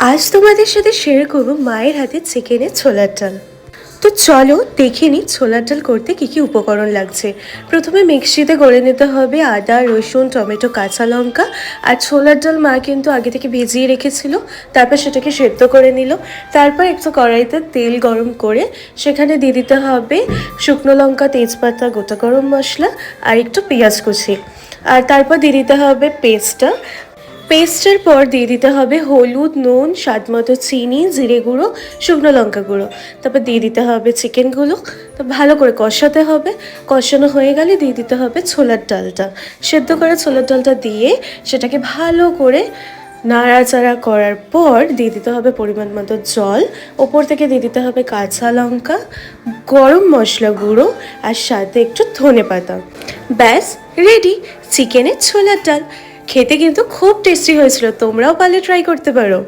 আজ তোমাদের সাথে শেয়ার করবো মায়ের হাতে চিকেনের ছোলার ডাল। তো চলো দেখে নিই ছোলার ডাল করতে কী কী উপকরণ লাগছে। প্রথমে মিক্সিতে গড়ে নিতে হবে আদা, রসুন, টমেটো, কাঁচা লঙ্কা। আর ছোলার ডাল মা কিন্তু আগে থেকে ভিজিয়ে রেখেছিল, তারপর সেটাকে সেদ্ধ করে নিল। তারপর একটু কড়াইতে তেল গরম করে সেখানে দিয়ে দিতে হবে শুকনো লঙ্কা, তেজপাতা, গোটা গরম মশলা আর একটু পেঁয়াজ কুচি। আর তারপর দিয়ে দিতে হবে পেস্টের পর দিয়ে দিতে হবে হলুদ, নুন, স্বাদ মতো চিনি, জিরে গুঁড়ো, শুকনো লঙ্কা গুঁড়ো। তারপর দিয়ে দিতে হবে চিকেনগুলো। তো ভালো করে কষাতে হবে। কষানো হয়ে গেলে দিয়ে দিতে হবে ছোলার ডালটা। সেদ্ধ করা ছোলার ডালটা দিয়ে সেটাকে ভালো করে নাড়াচাড়া করার পর দিয়ে দিতে হবে পরিমাণ মতো জল। ওপর থেকে দিয়ে দিতে হবে কাঁচা লঙ্কা, গরম মশলা গুঁড়ো আর সাথে একটু ধনেপাতা। ব্যাস রেডি চিকেনের ছোলার ডাল। খেতে কিন্তু খুব টেস্টি হয়েছিল, তোমরাও পারলে ট্রাই করতে পারো।